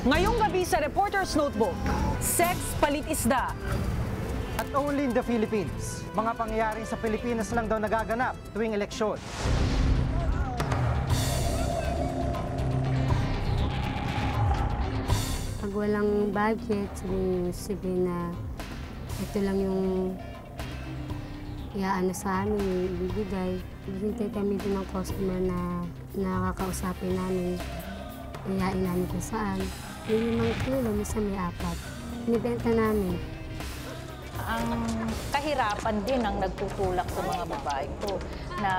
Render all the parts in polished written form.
Ngayong gabi sa Reporter's Notebook, sex palit isda. At only in the Philippines, mga pangyayaring sa Pilipinas lang daw nagaganap tuwing eleksyon. Pag walang budget, sabihin na ito lang yung iaano sa amin, ibibigay. Hintay kami din ng customer na nakakausapin namin, iyain namin kung saan. Yung 5 kilo, minsan may 4. Inibenta namin. Ang kahirapan din ang nagtutulak sa mga babae ko na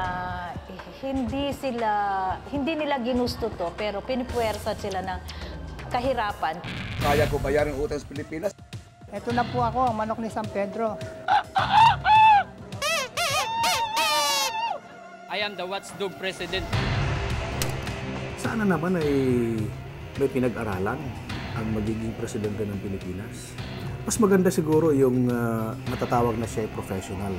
hindi nila ginusto to pero pinipuwersa sila ng kahirapan. Kaya ko bayaran utang sa Pilipinas. Ito na po ako, ang manok ni San Pedro. I am the watchdog president. Sana naman ay may pinag-aralan ang magiging presidente ng Pilipinas. Mas maganda siguro yung matatawag na siya ay professional.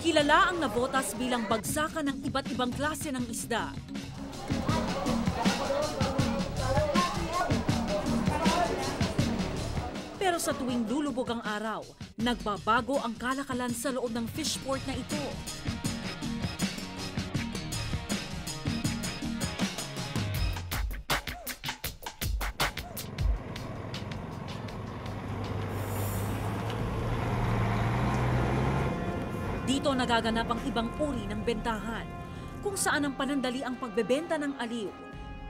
Kilala ang Navotas bilang bagsakan ng iba't ibang klase ng isda. Pero sa tuwing lulubog ang araw, nagbabago ang kalakalan sa loob ng fishport na ito. Dito nagaganap ang ibang uri ng bentahan, kung saan ang panandali ang pagbebenta ng aliw.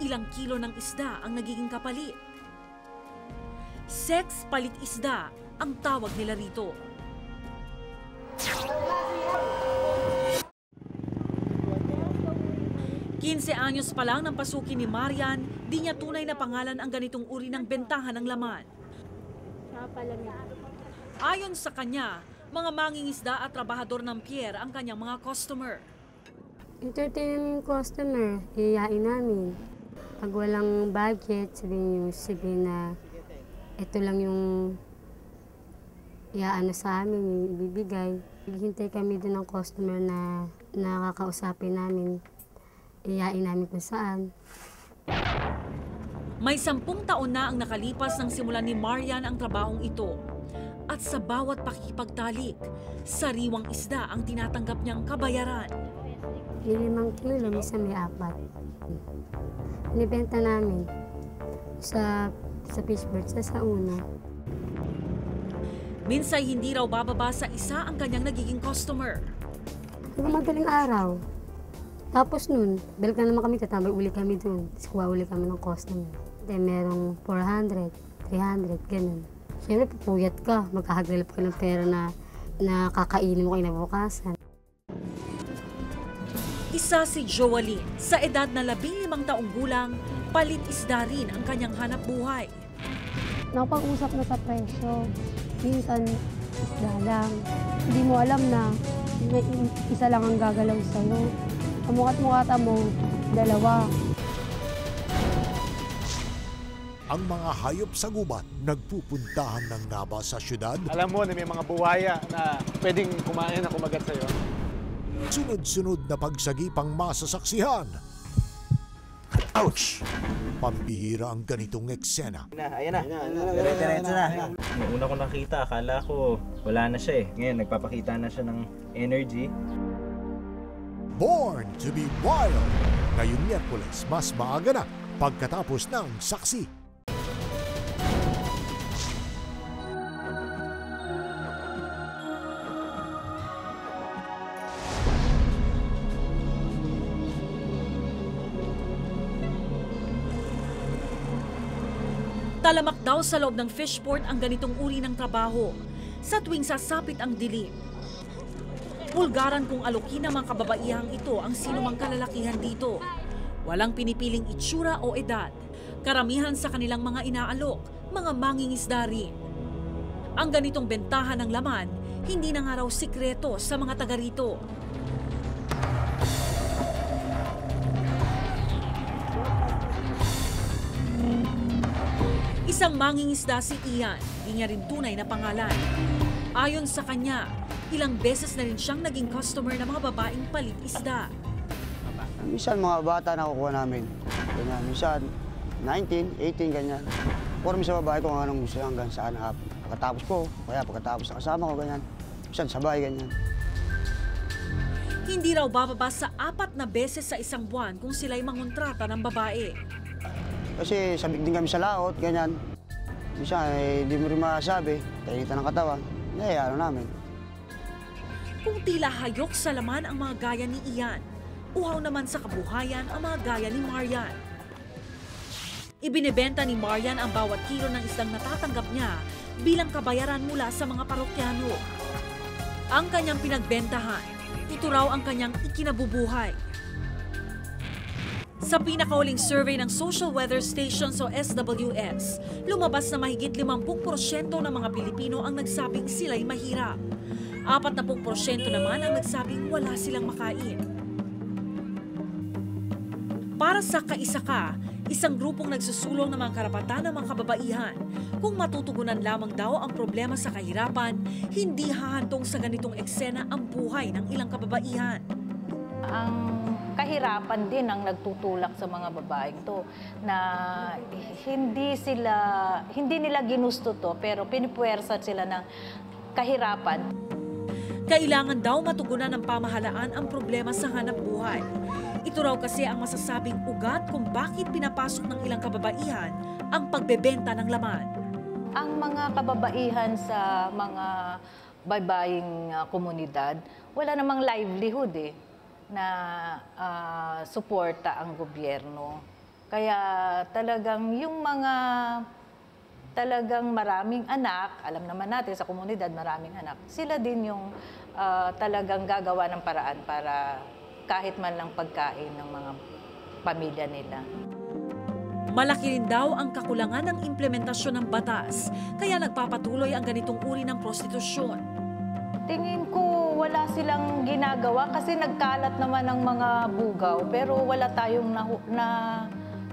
Ilang kilo ng isda ang nagiging kapalit. Sex palit isda ang tawag nila rito. Kinse anyos pa lang nang pasukin ni Marian, di niya tunay na pangalan ang ganitong uri ng bentahan ng laman. Ayon sa kanya, mga mangingisda at trabahador ng pier ang kanyang mga customer. Entertain yung customer, iyayain namin. Pag walang budget, sabihin na ito lang yung iaano sa amin, ibibigay. Hintay kami din ng customer na nakakausapin namin, iyayain namin kung saan. May 10 taon na ang nakalipas nang simulan ni Marian ang trabahong ito. At sa bawat pakikipagtalik, sariwang isda ang tinatanggap niyang kabayaran. Yung 5 kilo, minsan may 4. Inibenta namin sa fishboard, sa una. Minsay hindi raw bababa sa isa ang kanyang nagiging customer. Hanggang madaling araw. Tapos nun, balikan naman kami, tatambay uli kami dun. Tapos kuha uli kami ng customer. Then merong 400, 300, ganun. Siyempre, pupuyat ka, magkakagalap ka ng pera na kakainin mo kinabukasan. Isa si Joaline, sa edad na 15 taong gulang, palit isda rin ang kanyang hanap buhay. Nakapag-usap na sa presyo, minsan isda lang. Hindi mo alam na isa lang ang gagalaw sa'yo. Kamukat-mukata mo, 2. Ang mga hayop sa gubat nagpupuntahan ng Nava sa syudad. Alam mo na may mga buhaya na pwedeng kumain na kumagat sa'yo. Sunod-sunod na pagsagipang masasaksihan. Ouch! Pambihira ang ganitong eksena. Ayan na. Diretso na. Nung una ko nakita, akala ko wala na siya eh. Ngayon, nagpapakita na siya ng energy. Born to be wild! Ngayong Miyerkules, mas maaga na pagkatapos ng saksi. Talamak daw sa loob ng fishport ang ganitong uri ng trabaho sa tuwing sasapit ang dilim. Pulgaran kung alokin ng mga kababaihang ito ang sinumang kalalakihan dito. Walang pinipiling itsura o edad. Karamihan sa kanilang mga inaalok, mga mangingisda rin. Ang ganitong bentahan ng laman, hindi na nga raw sikreto sa mga taga rito. Isang mangingisda si Ian, hindi niya rin tunay na pangalan. Ayon sa kanya, ilang beses na rin siyang naging customer ng mga babaeng palit isda. Minsan mga bata nakukuha namin. Ganyan. Minsan 19, 18, ganyan. Puro sa babae kung anong gusto hanggang saan. Pagkatapos ko, kaya pagkatapos ng kasama ko, ganyan. Minsan sabay, ganyan. Hindi raw bababa sa 4 na beses sa isang buwan kung sila'y mangontrata ng babae. Kasi sabik din kami sa laot, ganyan. Minsan, hindi mo rin masabi. Kainitan ng katawan. Ano namin. Kung tila hayok sa laman ang mga gaya ni Ian, uhaw naman sa kabuhayan ang mga gaya ni Marian. Ibinebenta ni Marian ang bawat kilo ng isdang natatanggap niya bilang kabayaran mula sa mga parokyano. Ang kanyang pinagbentahan, ito raw ang kanyang ikinabubuhay. Sa pinakahuling survey ng Social Weather Stations o SWS, lumabas na mahigit 50% ng mga Pilipino ang nagsabing sila'y mahirap. 40% naman ang nagsabing wala silang makain. Para sa Kaisa Ka, isang grupong nagsusulong ng mga karapatan ng mga kababaihan. Kung matutugunan lamang daw ang problema sa kahirapan, hindi hahantong sa ganitong eksena ang buhay ng ilang kababaihan. Ang kahirapan din ang nagtutulak sa mga babaeng to na hindi nila ginusto to pero pinipuwersa sila ng kahirapan. Kailangan daw matugunan ng pamahalaan ang problema sa hanap buhay. Ito raw kasi ang masasabing ugat kung bakit pinapasok ng ilang kababaihan ang pagbebenta ng laman. Ang mga kababaihan sa mga baybaying komunidad, wala namang livelihood na suporta ang gobyerno. Kaya talagang yung mga talagang maraming anak, alam naman natin sa komunidad maraming anak, sila din yung talagang gagawa ng paraan para kahit man lang pagkain ng mga pamilya nila. Malaki rin daw ang kakulangan ng implementasyon ng batas, kaya nagpapatuloy ang ganitong uri ng prostitusyon. Tingin ko wala silang ginagawa kasi nagkalat naman ng mga bugaw pero wala tayong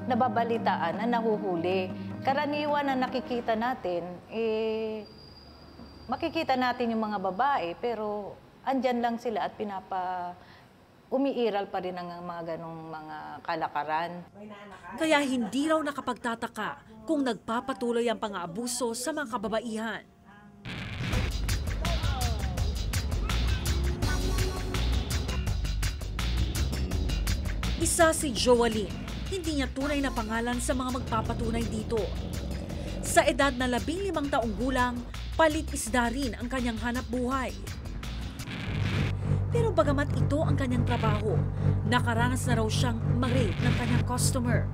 nababalitaan na nahuhuli. Karaniwan na nakikita natin, makikita natin yung mga babae pero andyan lang sila at umiiral pa rin ang mga ganong mga kalakaran. Kaya hindi raw nakapagtataka kung nagpapatuloy ang pang-aabuso sa mga kababaihan. Isa si Joalyn, hindi niya tunay na pangalan sa mga magpapatunay dito. Sa edad na 15 taong gulang, palit isda rin ang kanyang hanap buhay. Pero bagamat ito ang kanyang trabaho, nakaranas na raw siyang ma-rape ng kanyang customer.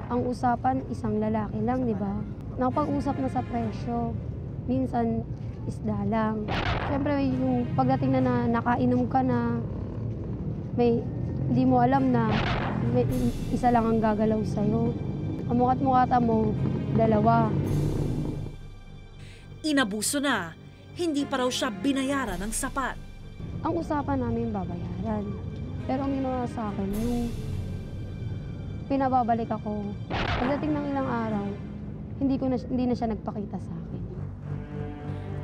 Ang usapan, isang lalaki lang, di ba? Nakapag-usap na sa presyo, minsan isda lang. Siyempre, yung pagdating na nakainom ka na, hindi mo alam na may isa lang ang gagalaw sa'yo. Ang mukat-mukata mo, 2. Inabuso na, hindi pa raw siya binayaran ng sapat. Ang usapan namin babayaran. Pero ang ginawa sa akin, yung pinababalik ako, pagdating ng ilang araw, hindi na siya nagpakita sa akin.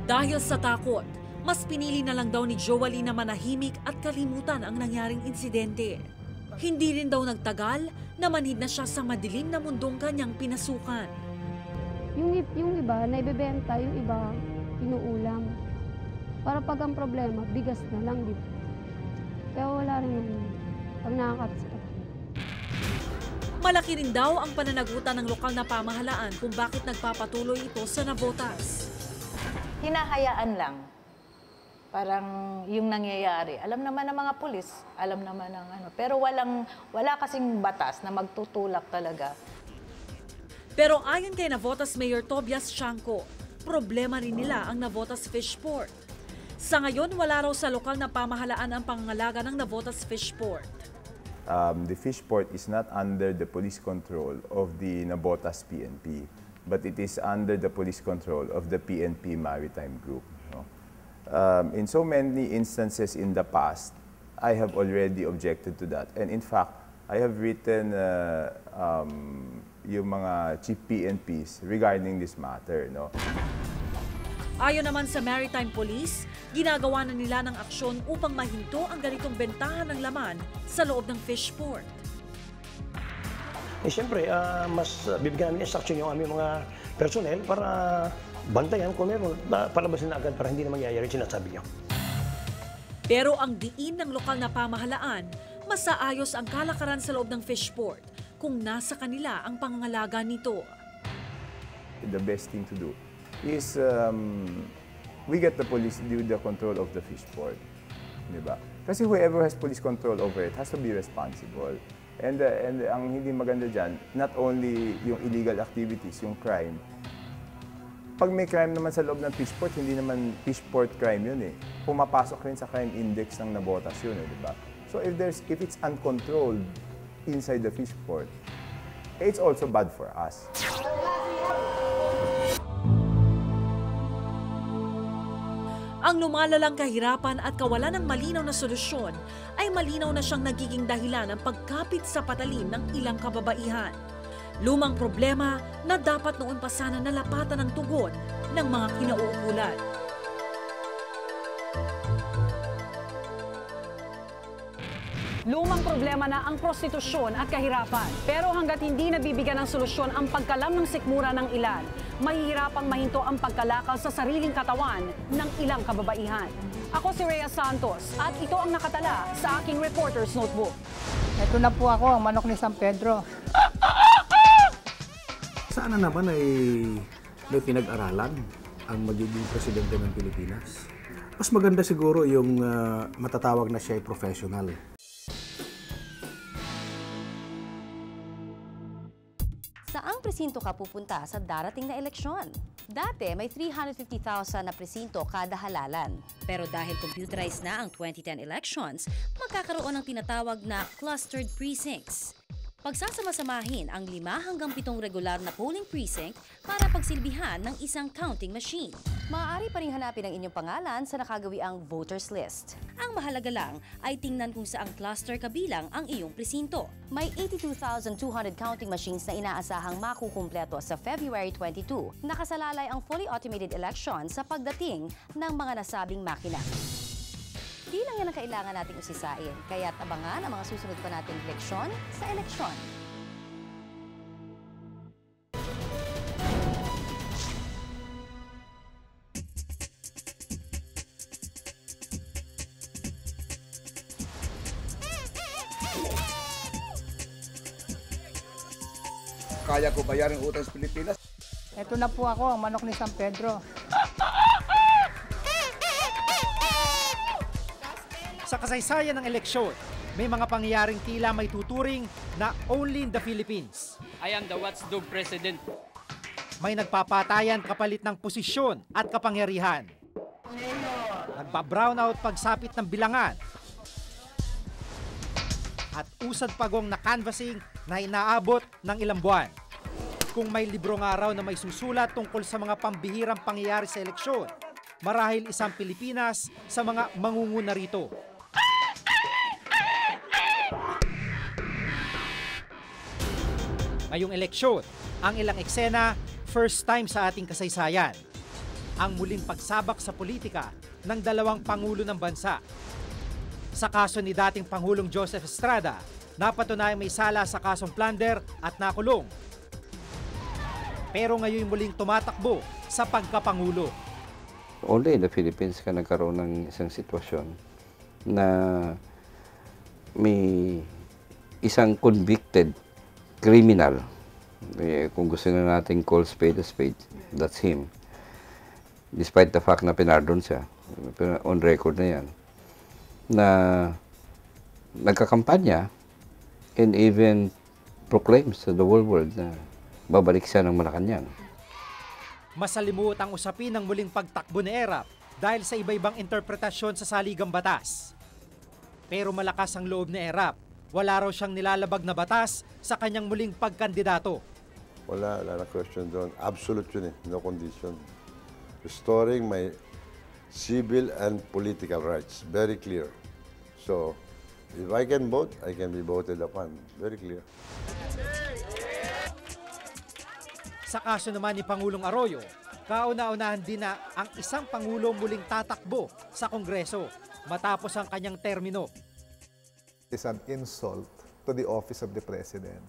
Dahil sa takot, mas pinili na lang daw ni Joalyn na manahimik at kalimutan ang nangyaring insidente. Hindi rin daw nagtagal na manhid na siya sa madilim na mundong kanyang pinasukan. Yung iba, naibebenta, yung iba, inuulam. Para pag ang problema, bigas na lang, di ba? Kaya wala rin naman pag nakakatisipat. Malaki rin daw ang pananagutan ng lokal na pamahalaan kung bakit nagpapatuloy ito sa Navotas. Hinahayaan lang. Parang yung nangyayari. Alam naman ng mga pulis, alam naman ng ano. Pero wala kasing batas na magtutulak talaga. Pero ayon kay Navotas Mayor Tobias Chanco, problema rin nila ang Navotas Fish Port. Sa ngayon, wala raw sa lokal na pamahalaan ang pangangalaga ng Navotas Fish Port. The fish port is not under the police control of the Navotas PNP. but it is under the police control of the PNP Maritime Group. No? In so many instances in the past, I have already objected to that. And in fact, I have written yung mga chief PNPs regarding this matter. No? Ayon naman sa Maritime Police, ginagawa na nila ng aksyon upang mahinto ang ganitong bentahan ng laman sa loob ng fish port. Siyempre, mas bibigyan namin instruction yung aming mga personnel para bantayan kung meron, palabasin na agad para hindi na mangyayari sinasabi niyo. Pero ang diin ng lokal na pamahalaan, masaayos ang kalakaran sa loob ng fish port kung nasa kanila ang pangangalaga nito. The best thing to do is we get the police do the control of the fish port. Diba? Kasi whoever has police control over it has to be responsible. And ang hindi maganda dyan, not only yung illegal activities, yung crime. Pag may crime naman sa loob ng fish port, hindi naman fish port crime yun eh. Pumapasok rin sa crime index ng nabotas yun eh, di ba? So if it's uncontrolled inside the fish port, it's also bad for us. Ang lumalalang kahirapan at kawalan ng malinaw na solusyon ay malinaw na siyang nagiging dahilan ng pagkapit sa patalim ng ilang kababaihan. Lumang problema na dapat noon pa sana nalapatan ng tugon ng mga kinauukulan. Lumang problema na ang prostitusyon at kahirapan. Pero hanggat hindi nabibigyan ng solusyon ang pagkalam ng sikmura ng ilan, mahihirapang mahinto ang pagkalakal sa sariling katawan ng ilang kababaihan. Ako si Rhea Santos at ito ang nakatala sa aking Reporter's Notebook. Ito na po ako, ang manok ni San Pedro. Sana naman ay may pinag-aralan ang magiging presidente ng Pilipinas. Mas maganda siguro yung matatawag na siya ay professional. Saang presinto ka pupunta sa darating na eleksyon? Dati, may 350,000 na presinto kada halalan. Pero dahil computerized na ang 2010 elections, magkakaroon ng tinatawag na clustered precincts. Pagsasama-samahin ang 5 hanggang 7 regular na polling precinct para pagsilbihan ng isang counting machine. Maaari pa rin hanapin ang inyong pangalan sa nakagawiang voters list. Ang mahalaga lang ay tingnan kung saang cluster kabilang ang iyong presinto. May 82,200 counting machines na inaasahang makukumpleto sa February 22. Nakasalalay ang fully automated election sa pagdating ng mga nasabing makina. Di lang yan ang kailangan nating usisain, kaya't abangan ang mga susunod pa nating leksyon sa eleksyon. Kaya ko bayarin utang sa Pilipinas. Ito na po ako, ang manok ni San Pedro. Sa kasaysayan ng eleksyon, may mga pangyayaring tila may tuturing na only in the Philippines. I am the watchdog president. May nagpapatayan kapalit ng posisyon at kapangyarihan. Nagpa-brownout pagsapit ng bilangan. At usad pagong na canvassing na inaabot ng ilang buwan. Kung may libro nga raw na may susulat tungkol sa mga pambihirang pangyayari sa eleksyon, marahil isang Pilipinas sa mga mangunguna rito. Ngayong eleksyon, ang ilang eksena, first time sa ating kasaysayan. Ang muling pagsabak sa politika ng 2 pangulo ng bansa. Sa kaso ni dating Pangulong Joseph Estrada, napatunayang may sala sa kasong plunder at nakulong. Pero ngayon muling tumatakbo sa pagkapangulo. Only in the Philippines ka nagkaroon ng isang sitwasyon na may isang convicted criminal, kung gusto na natin call spade a spade, that's him. Despite the fact na pinardon siya, on record na yan, na nagkakampanya and even proclaims to the whole world na babalik siya ng Malacanang. Masalimuot ang usapin ng muling pagtakbo ni Erap dahil sa iba-ibang interpretasyon sa saligang batas. Pero malakas ang loob ni Erap. Wala raw siyang nilalabag na batas sa kanyang muling pagkandidato. Wala na question doon. Absolute yun eh, no condition. Restoring my civil and political rights. Very clear. So, if I can vote, I can be voted upon. Very clear. Sa kaso naman ni Pangulong Arroyo, kauna-unahan din na ang isang Pangulo muling tatakbo sa Kongreso matapos ang kanyang termino. It's an insult to the office of the President.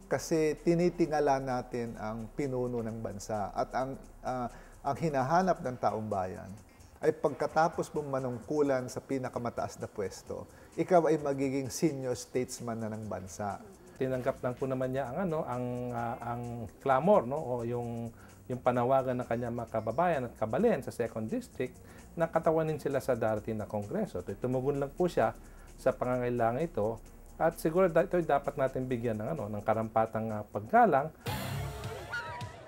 Kasi tinitingala natin ang pinuno ng bansa at ang hinahanap ng taong bayan ay pagkatapos mong manungkulan sa pinakamataas na pwesto, ikaw ay magiging senior statesman na ng bansa. Tinanggap lang po naman niya ang clamor, no, o yung panawagan ng kanyang mga kababayan at kabalen sa 2nd District na katawanin sila sa darating na Kongreso. Tumugon lang po siya sa pangangailangan ito at siguro ito dapat natin bigyan ng karampatang paggalang.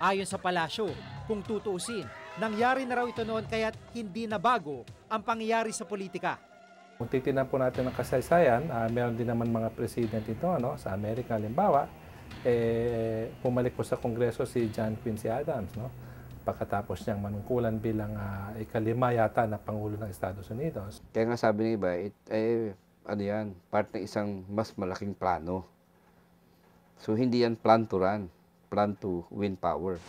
Ayon sa palasyo, kung tutuusin, nangyari na raw ito noon kaya't hindi na bago ang pangyayari sa politika. Kung titignan po natin ang kasaysayan, meron din naman mga president ito sa Amerika, halimbawa, pumalik po sa Kongreso si John Quincy Adams, no? Pagkatapos niyang manungkulan bilang ika-5 yata na Pangulo ng Estados Unidos. Kaya nga sabi ng iba, part ng isang mas malaking plano. So hindi yan plan to run, plan to win power.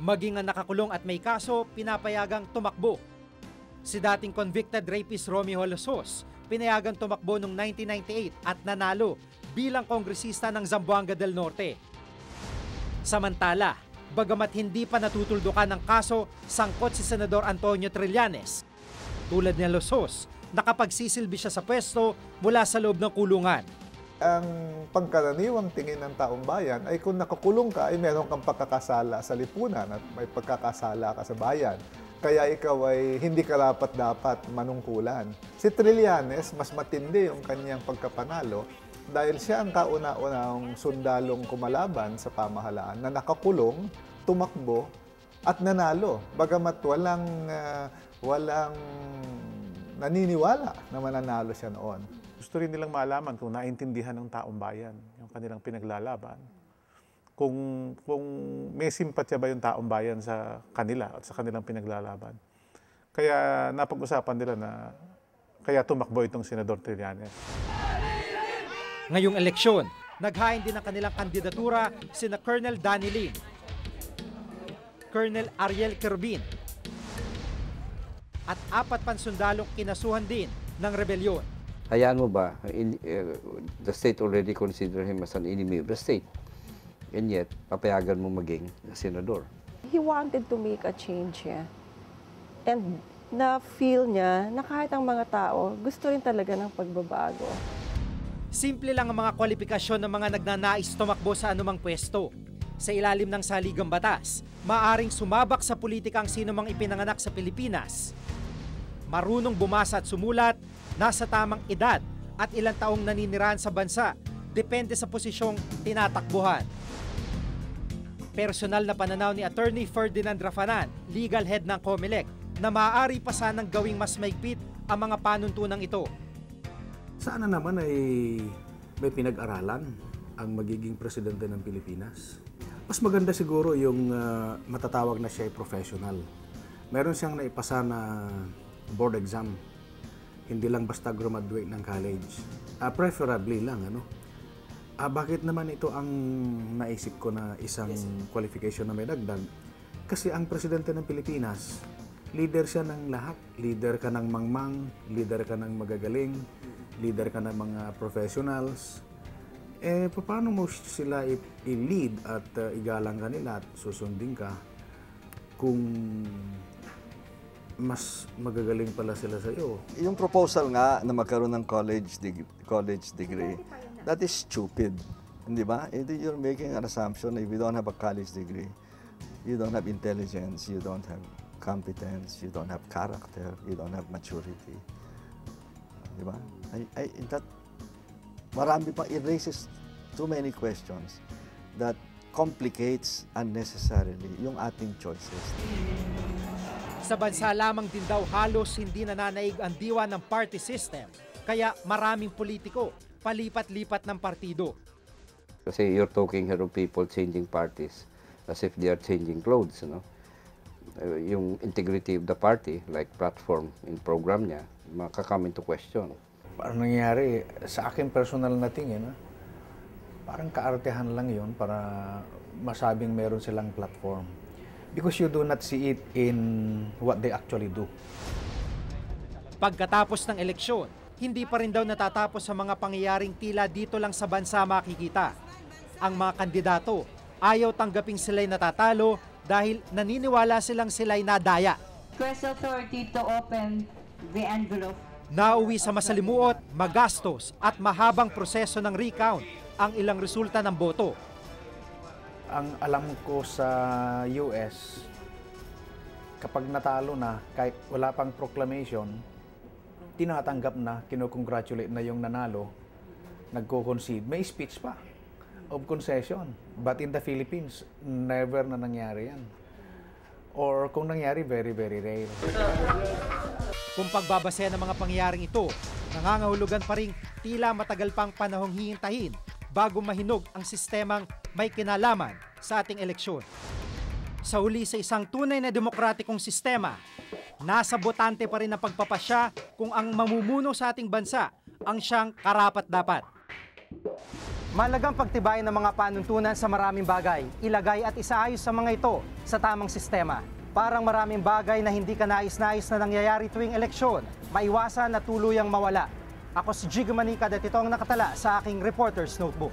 Maging ang nakakulong at may kaso, pinapayagang tumakbo. Si dating convicted rapist Romeo Losos, pinayagang tumakbo noong 1998 at nanalo bilang kongresista ng Zamboanga del Norte. Samantala, bagamat hindi pa natutuldukan ng kaso, sangkot si Senador Antonio Trillanes. Tulad ni Losos, nakapagsisilbi siya sa pwesto mula sa loob ng kulungan. Ang pangkaraniwang tingin ng taong bayan ay kung nakakulong ka ay meron kang pagkakasala sa lipunan at may pagkakasala ka sa bayan. Kaya ikaw ay hindi karapat-dapat manungkulan. Si Trillanes, mas matindi yung kanyang pagkapanalo dahil siya ang kauna-unang sundalong kumalaban sa pamahalaan na nakakulong, tumakbo at nanalo. Bagamat walang naniniwala na mananalo siya noon. Gusto rin nilang malaman kung naintindihan ng taong bayan yung kanilang pinaglalaban. Kung may simpatya ba yung taong bayan sa kanila at sa kanilang pinaglalaban. Kaya napag-usapan nila na kaya tumakbo itong Senador Trillanes. Ngayong eleksyon, naghain din ang kanilang kandidatura sina Colonel Danny Lim, Colonel Ariel Kerbin, at 4 pansundalong kinasuhan din ng rebelyon. Hayaan mo ba, the state already consider him as an enemy of the state. And yet, papayagan mo maging senador. He wanted to make a change here. And na-feel niya na kahit ang mga tao, gusto rin talaga ng pagbabago. Simple lang ang mga kwalifikasyon ng mga nagnanais tumakbo sa anumang pwesto. Sa ilalim ng saligang batas, maaring sumabak sa politika ang sino mang ipinanganak sa Pilipinas. Marunong bumasa at sumulat, nasa tamang edad at ilang taong naninirahan sa bansa, depende sa posisyong tinatakbuhan. Personal na pananaw ni Attorney Ferdinand Rafanan, legal head ng COMELEC, na maaari pa sanang gawing mas maigpit ang mga panuntunang ito. Sana naman ay may pinag-aralan ang magiging presidente ng Pilipinas. Mas maganda siguro yung matatawag na siya ay professional. Meron siyang naipasa na board exam. Hindi lang basta graduate ng college. Preferably lang, bakit naman ito ang naisip ko na isang qualification na may dagdag? Kasi ang presidente ng Pilipinas, leader siya ng lahat. Leader ka ng mangmang, leader ka ng magagaling, leader ka ng mga professionals. Paano mo sila i-lead at igalang ka nila at susundin ka kung mas magagaling pala sila sa iyo? Yung proposal nga na magkaroon ng college degree, that is stupid. Hindi ba? You're making an assumption if you don't have a college degree, you don't have intelligence, you don't have competence, you don't have character, you don't have maturity. Di ba? Marami pa, it raises too many questions that complicates unnecessarily yung ating choices. Sa bansa lamang din daw halos hindi nananaig ang diwa ng party system, kaya maraming politiko palipat-lipat ng partido. Kasi you're talking here of people changing parties as if they are changing clothes, no? Yung integrity of the party, like platform in program niya, makakame into question. Parang nangyayari, sa akin personal na tingin, parang kaartehan lang yun para masabing meron silang platform. Because you do not see it in what they actually do. Pagkatapos ng eleksyon, hindi pa rin daw natatapos sa mga pangyayaring tila dito lang sa bansa makikita. Ang mga kandidato ayaw tanggaping sila'y natatalo dahil naniniwala sila'y nadaya. Request authority to open the envelope. Nauwi sa masalimuot, magastos at mahabang proseso ng recount ang ilang resulta ng boto. Ang alam ko sa US, kapag natalo na, kahit wala pang proclamation, tinatanggap na, kinocongratulate na yung nanalo, nagko-concede. May speech pa of concession. But in the Philippines, never na nangyari yan. Or kung nangyari, very, very rare. Kung pagbabasehan ng mga pangyayaring ito, nangangahulugan pa rin tila matagal pang panahong hihintahin bago mahinog ang sistemang may kinalaman sa ating eleksyon. Sa huli, sa isang tunay na demokratikong sistema, nasa botante pa rin ang pagpapasya kung ang mamumuno sa ating bansa ang siyang karapat-dapat. Mahalagang pagtibayin ng mga panuntunan sa maraming bagay, ilagay at isaayos sa mga ito sa tamang sistema. Parang maraming bagay na hindi ka nais-nais na nangyayari tuwing eleksyon, maiwasan na tuluyang mawala. Ako si Jiggy Manicad at ito ang nakatala sa aking Reporter's Notebook.